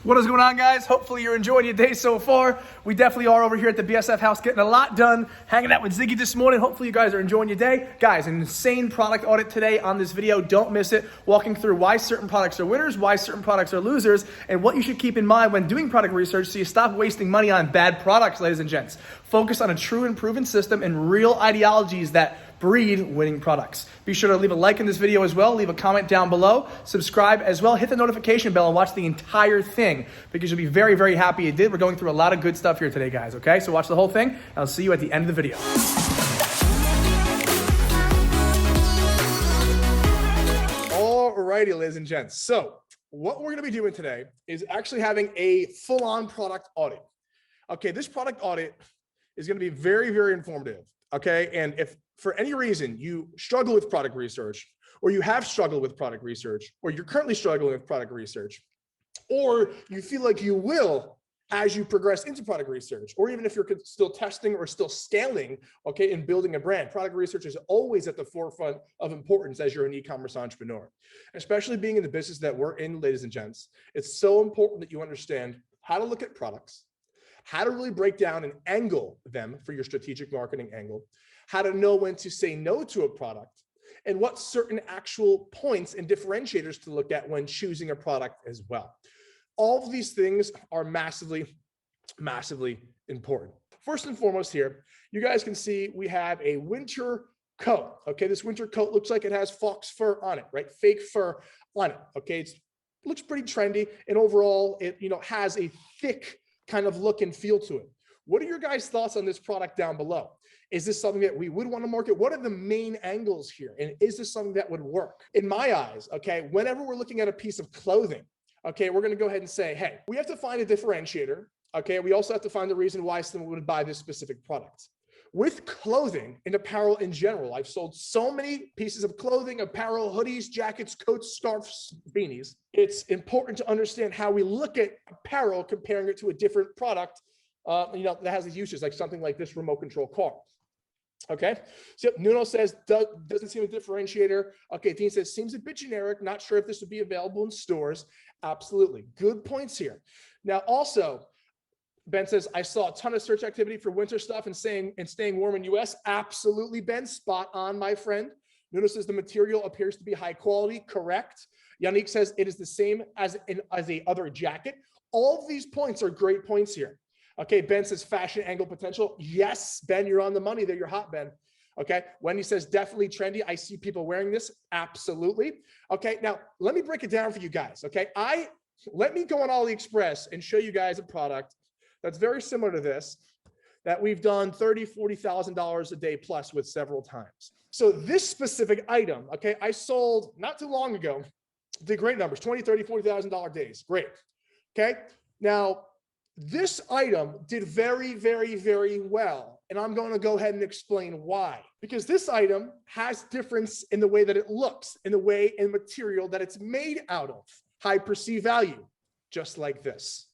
What is going on, guys? Hopefully you're enjoying your day so far. We definitely are over here at the BSF house getting a lot done, hanging out with Ziggy this morning. Hopefully you guys are enjoying your day. Guys, an insane product audit today on this video. Don't miss it. Walking through why certain products are winners, why certain products are losers, and what you should keep in mind when doing product research so you stop wasting money on bad products, ladies and gents. Focus on a true and proven system and real ideologies that breed winning products. Be sure to leave a like in this video as well. Leave a comment down below. Subscribe as well. Hit the notification bell and watch the entire thing because you'll be very, very happy you did. We're going through a lot of good stuff here today, guys. Okay, so watch the whole thing. And I'll see you at the end of the video. Alrighty, ladies and gents. So what we're going to be doing today is actually having a full-on product audit. Okay, this product audit is going to be very, very informative. Okay, and if for any reason you struggle with product research, or you have struggled with product research, or you're currently struggling with product research, or you feel like you will as you progress into product research, or even if you're still testing or still scaling, okay, and building a brand, product research is always at the forefront of importance as you're an e-commerce entrepreneur. Especially being in the business that we're in, ladies and gents, it's so important that you understand how to look at products, how to really break down and angle them for your strategic marketing angle, how to know when to say no to a product, and what certain actual points and differentiators to look at when choosing a product as well. All of these things are massively, massively important. First and foremost here, you guys can see we have a winter coat. Okay, this winter coat looks like it has fox fur on it, right? Fake fur on it. Okay, it looks pretty trendy, and overall, it has a thick kind of look and feel to it. What are your guys' thoughts on this product down below? Is this something that we would want to market? What are the main angles here? And is this something that would work? In my eyes, okay, whenever we're looking at a piece of clothing, okay, we're going to go ahead and say, hey, we have to find a differentiator. Okay, we also have to find the reason why someone would buy this specific product. With clothing and apparel in general, I've sold so many pieces of clothing, apparel, hoodies, jackets, coats, scarves, beanies. It's important to understand how we look at apparel, comparing it to a different product, that has these uses, like something like this remote control car. Okay, so Nuno says, doesn't seem a differentiator. Okay, Dean says, seems a bit generic. Not sure if this would be available in stores. Absolutely. Good points here. Now, also, Ben says, I saw a ton of search activity for winter stuff and staying warm in US. Absolutely, Ben. Spot on, my friend. Nuno says the material appears to be high quality. Correct. Yannick says it is the same as a other jacket. All of these points are great points here. Okay, Ben says fashion angle potential. Yes, Ben, you're on the money there. You're hot, Ben. Okay, Wendy says definitely trendy. I see people wearing this. Absolutely. Okay, now let me break it down for you guys. Okay, let me go on AliExpress and show you guys a product that's very similar to this, that we've done $30,000, $40,000 a day plus with several times. So this specific item, okay, I sold not too long ago, did great numbers, $20,000, $30,000, $40,000 days. Great. Okay, now this item did very, very, very well. And I'm going to go ahead and explain why. Because this item has difference in the way that it looks, in the way and material that it's made out of. High perceived value, just like this.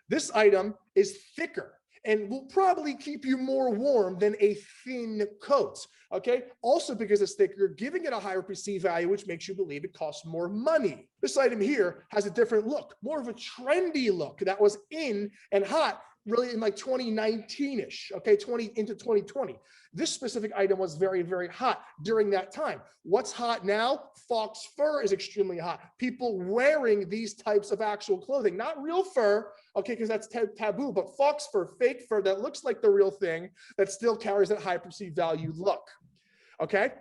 This item is thicker and will probably keep you more warm than a thin coat, okay? Also because it's thicker, giving it a higher perceived value, which makes you believe it costs more money. This item here has a different look, more of a trendy look that was in and hot really in like 2019-ish, okay, into 2020. This specific item was very, very hot during that time. What's hot now? Fox fur is extremely hot. People wearing these types of actual clothing, not real fur, okay, because that's taboo, but fox fur, fake fur that looks like the real thing that still carries that high perceived value look, okay?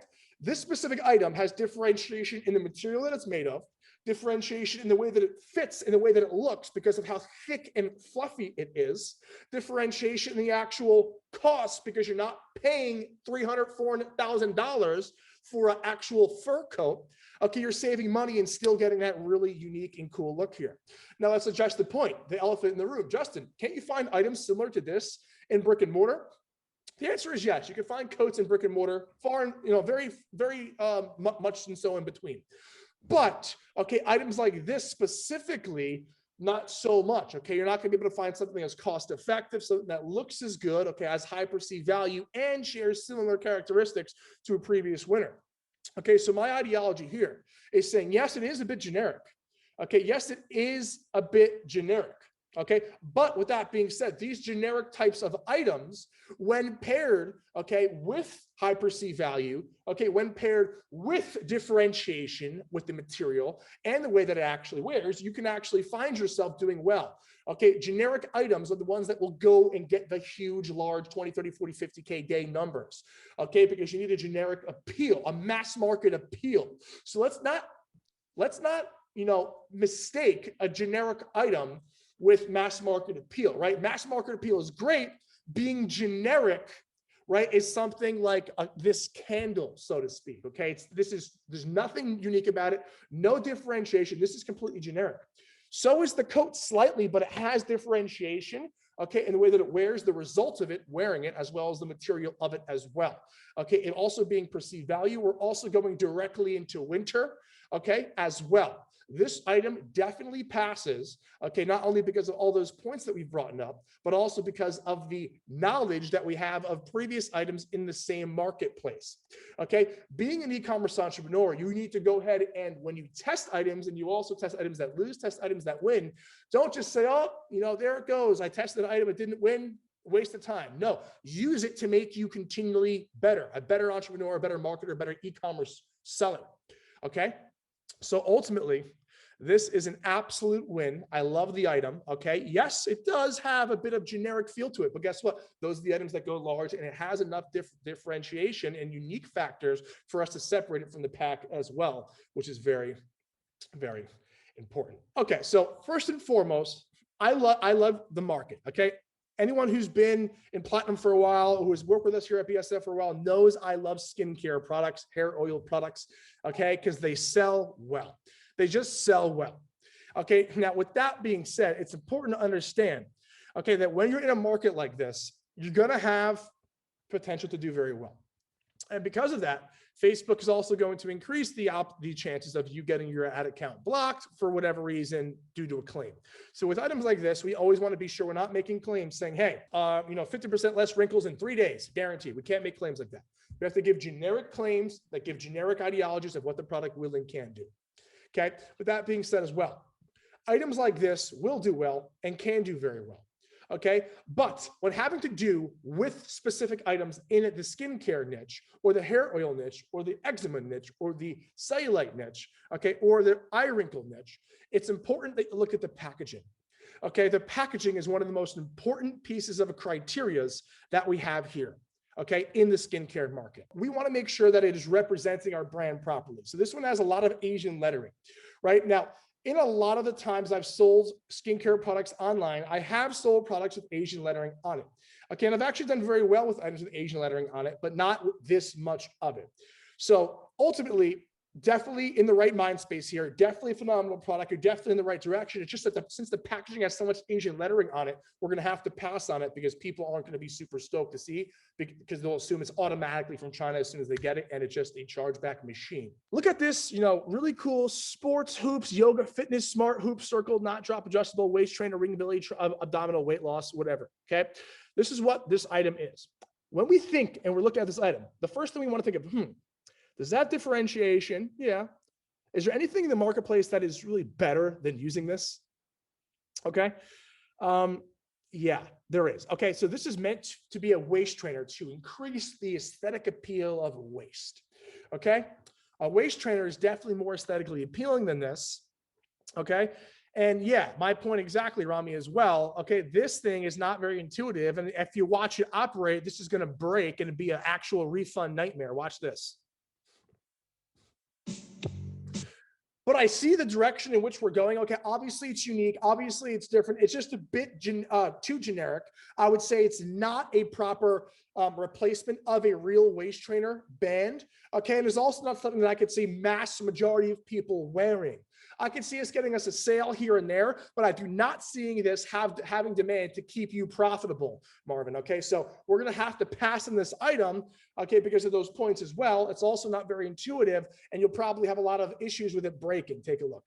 This specific item has differentiation in the material that it's made of, differentiation in the way that it fits, in the way that it looks because of how thick and fluffy it is, differentiation in the actual cost because you're not paying $300,000, $400,000 for an actual fur coat. Okay, you're saving money and still getting that really unique and cool look here. Now let's address the point, the elephant in the room. Justin, can't you find items similar to this in brick and mortar? The answer is yes. You can find coats in brick and mortar, very, very much and so in between. But, okay, items like this specifically, not so much, okay? You're not gonna be able to find something that's cost effective, something that looks as good, okay, has high perceived value and shares similar characteristics to a previous winner. Okay, so my ideology here is saying, yes, it is a bit generic, Okay, yes, it is a bit generic. Okay, but with that being said, these generic types of items, when paired, okay, with high perceived value, okay, when paired with differentiation with the material and the way that it actually wears, you can actually find yourself doing well. Okay, generic items are the ones that will go and get the huge, large 20, 30, 40, 50K day numbers. Okay, because you need a generic appeal, a mass market appeal. So let's not, mistake a generic item with mass market appeal, right? Mass market appeal is great. Being generic, right, is something like this candle, so to speak. Okay, there's nothing unique about it, no differentiation. This is completely generic. So is the coat slightly, but it has differentiation. Okay, in the way that it wears, the result of it wearing it, as well as the material of it as well. Okay, and also being perceived value. We're also going directly into winter. Okay, as well. This item definitely passes, okay, not only because of all those points that we've brought up, but also because of the knowledge that we have of previous items in the same marketplace. Okay, being an e-commerce entrepreneur, you need to go ahead and when you test items, and you also test items that lose, test items that win, don't just say, oh, there it goes. I tested an item, it didn't win. Waste of time. No, use it to make you continually better, a better entrepreneur, a better marketer, a better e-commerce seller. Okay, so ultimately, this is an absolute win. I love the item. Okay. Yes, it does have a bit of generic feel to it, but guess what? Those are the items that go large, and it has enough differentiation and unique factors for us to separate it from the pack as well, which is very, very important. Okay. So first and foremost, I love the market. Okay. Anyone who's been in platinum for a while, who has worked with us here at BSF for a while, knows I love skincare products, hair oil products. Okay. Because they sell well. They just sell well. Okay, now with that being said, it's important to understand, okay, that when you're in a market like this, you're gonna have potential to do very well. And because of that, Facebook is also going to increase the chances of you getting your ad account blocked for whatever reason due to a claim. So with items like this, we always want to be sure we're not making claims saying, hey, 50% less wrinkles in 3 days, guaranteed. We can't make claims like that. We have to give generic claims that give generic ideologies of what the product will and can do. Okay, with that being said as well, items like this will do well and can do very well. Okay, but when having to do with specific items in the skincare niche or the hair oil niche or the eczema niche or the cellulite niche, okay, or the eye wrinkle niche, it's important that you look at the packaging. Okay, the packaging is one of the most important pieces of criterias that we have here. Okay, in the skincare market. We want to make sure that it is representing our brand properly. So this one has a lot of Asian lettering, right? Now, in a lot of the times I've sold skincare products online, I have sold products with Asian lettering on it. Okay, and I've actually done very well with items with Asian lettering on it, but not this much of it. So ultimately, definitely in the right mind space here, definitely a phenomenal product. You're definitely in the right direction. It's just that since the packaging has so much Asian lettering on it, we're going to have to pass on it because people aren't going to be super stoked to see, because they'll assume it's automatically from China as soon as they get it, and it's just a chargeback machine. Look at this, really cool sports hoops, yoga, fitness, smart hoop, circle, not drop adjustable, waist trainer, ring ability, abdominal weight loss, whatever. Okay, this is what this item is. When we think and we're looking at this item, the first thing we want to think of, does that differentiation? Yeah. Is there anything in the marketplace that is really better than using this? Okay. Yeah, there is. Okay. So this is meant to be a waist trainer to increase the aesthetic appeal of a waist. Okay. A waist trainer is definitely more aesthetically appealing than this. Okay. And yeah, my point exactly, Rami, as well. Okay, this thing is not very intuitive. And if you watch it operate, this is going to break and be an actual refund nightmare. Watch this. But I see the direction in which we're going. Okay, obviously it's unique. Obviously it's different. It's just a bit too generic. I would say it's not a proper replacement of a real waist trainer band. Okay, and it's also not something that I could see mass majority of people wearing. I can see us getting us a sale here and there, but I do not seeing this having demand to keep you profitable, Marvin. Okay, so we're going to have to pass in this item, okay, because of those points as well. It's also not very intuitive, and you'll probably have a lot of issues with it breaking. Take a look.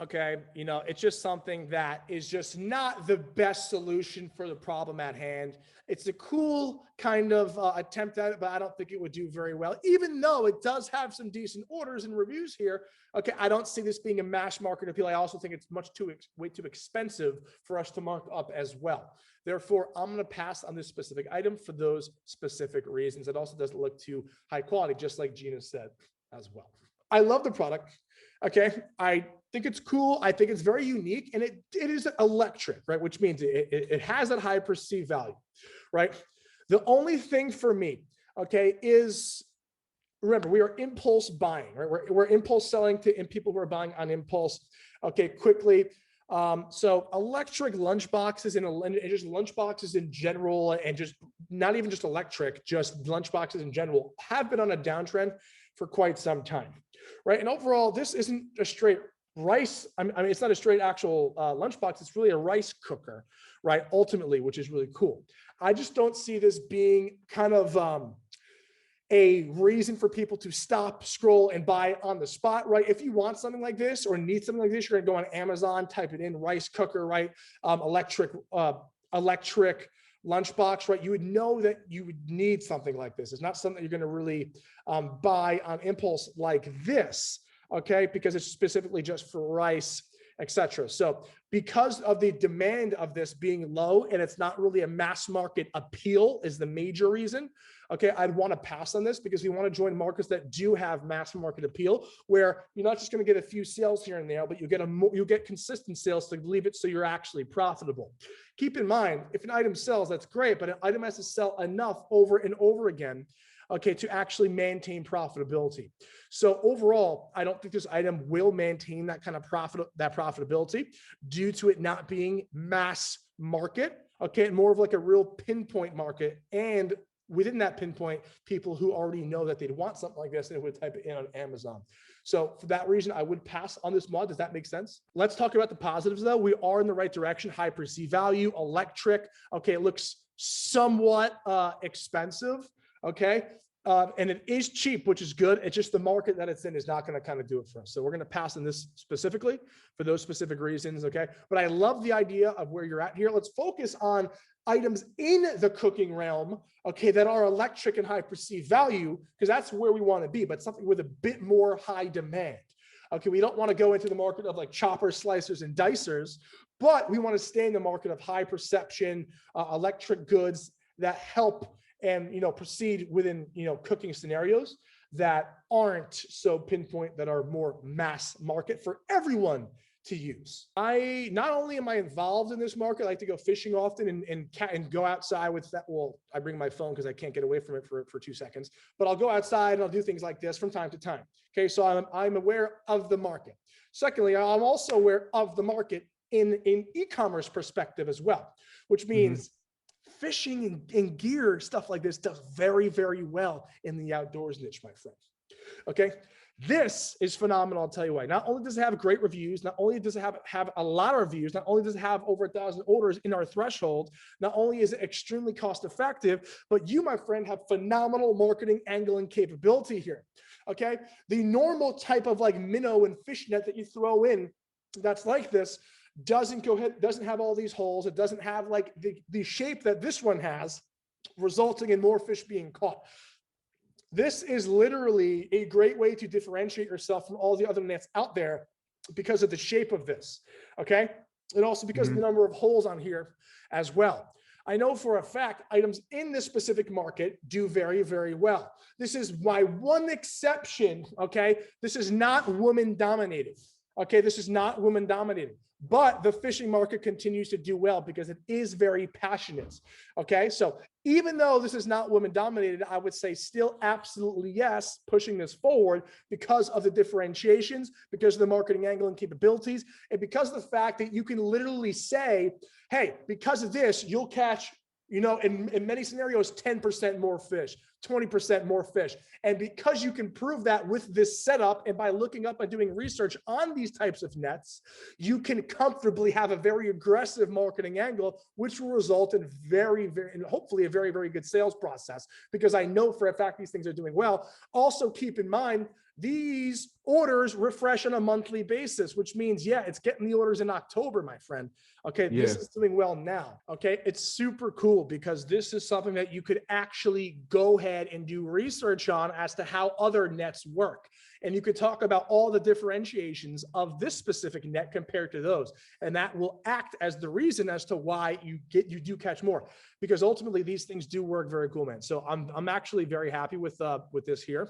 Okay, it's just something that is just not the best solution for the problem at hand. It's a cool kind of attempt at it, but I don't think it would do very well, even though it does have some decent orders and reviews here. Okay, I don't see this being a mass market appeal. I also think it's way too expensive for us to mark up as well. Therefore, I'm going to pass on this specific item for those specific reasons. It also doesn't look too high quality, just like Gina said as well. I love the product. Okay, I think it's cool. I think it's very unique, and it is electric, right? Which means it has that high perceived value, right? The only thing for me, okay, is remember, we are impulse buying, right? We're impulse selling to people who are buying on impulse, okay, quickly. So electric lunchboxes and just lunchboxes in general, and just not even just electric, just lunchboxes in general have been on a downtrend for quite some time, right? And overall, this isn't a straight rice. I mean, it's not a straight actual lunchbox. It's really a rice cooker, right? Ultimately, which is really cool. I just don't see this being kind of a reason for people to stop, scroll, and buy on the spot, right? If you want something like this or need something like this, you're gonna go on Amazon, type it in, rice cooker, right? Electric lunchbox, right? You would know that you would need something like this. It's not something you're going to really buy on impulse like this, okay? Because it's specifically just for rice, etc. So because of the demand of this being low and it's not really a mass market appeal is the major reason, okay, I'd want to pass on this because we want to join markets that do have mass market appeal, where you're not just going to get a few sales here and there, but you get consistent sales to leave it so you're actually profitable. Keep in mind, if an item sells, that's great, but an item has to sell enough over and over again, okay, to actually maintain profitability. So overall, I don't think this item will maintain that kind of profitability due to it not being mass market, okay, more of like a real pinpoint market, and within that pinpoint, people who already know that they'd want something like this and would type it in on Amazon. So for that reason, I would pass on this mod. Does that make sense? Let's talk about the positives though. We are in the right direction. High perceived value, electric. Okay, it looks somewhat expensive. Okay. And it is cheap, which is good. It's just the market that it's in is not going to kind of do it for us. So we're going to pass on this specifically for those specific reasons. Okay. But I love the idea of where you're at here. Let's focus on items in the cooking realm, okay, that are electric and high perceived value, because that's where we want to be, but something with a bit more high demand. Okay, we don't want to go into the market of like choppers, slicers, and dicers, but we want to stay in the market of high perception electric goods that help and proceed within cooking scenarios that aren't so pinpoint, that are more mass market for everyone to use. Not only am I involved in this market, I like to go fishing often and go outside with that. Well, I bring my phone because I can't get away from it for 2 seconds, but I'll go outside and I'll do things like this from time to time. Okay, so I'm aware of the market. Secondly, I'm also aware of the market in e-commerce perspective as well, which means fishing and gear, stuff like this does very, very well in the outdoors niche, my friend. Okay. This is phenomenal. I'll tell you why. Not only does it have great reviews, not only does it have a lot of reviews, not only does it have over 1,000 orders in our threshold, not only is it extremely cost effective, but you, my friend, have phenomenal marketing angle and capability here. Okay. The normal type of like minnow and fish net that you throw in that's like this doesn't have all these holes. It doesn't have like the shape that this one has, resulting in more fish being caught. This is literally a great way to differentiate yourself from all the other nets out there because of the shape of this, okay? And also because of the number of holes on here as well. I know for a fact items in this specific market do very, very well. This is my one exception, okay? This is not woman dominated, okay? This is not woman dominated. But the fishing market continues to do well because it is very passionate. Okay, so even though this is not women dominated, I would say still absolutely yes, pushing this forward because of the differentiations, because of the marketing angle and capabilities, and because of the fact that you can literally say, hey, because of this, you'll catch, in many scenarios, 10% more fish, 20% more fish. And because you can prove that with this setup and by looking up and doing research on these types of nets, you can comfortably have a very aggressive marketing angle, which will result in and hopefully a very, very good sales process, because I know for a fact these things are doing well. Also keep in mind, these orders refresh on a monthly basis, which means, yeah, it's getting the orders in October, my friend. Okay, this is doing well now. Okay, it's super cool because this is something that you could actually go ahead and do research on as to how other nets work. And you could talk about all the differentiations of this specific net compared to those. And that will act as the reason as to why you do catch more, because ultimately these things do work very cool, man. So I'm actually very happy with this here.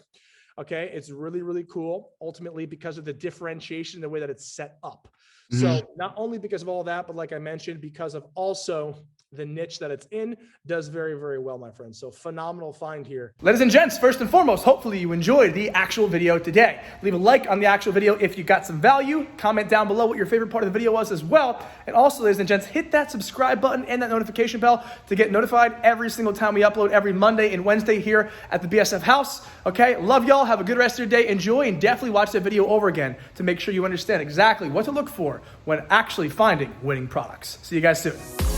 Okay, it's really, really cool, ultimately because of the differentiation, the way that it's set up. So not only because of all that, but like I mentioned, because of also the niche that it's in, does very, very well, my friends. So phenomenal find here. Ladies and gents, first and foremost, hopefully you enjoyed the actual video today. Leave a like on the actual video if you got some value. Comment down below what your favorite part of the video was as well. And also, ladies and gents, hit that subscribe button and that notification bell to get notified every single time we upload every Monday and Wednesday here at the BSF house. Okay, love y'all. Have a good rest of your day. Enjoy, and definitely watch that video over again to make sure you understand exactly what to look for when actually finding winning products. See you guys soon.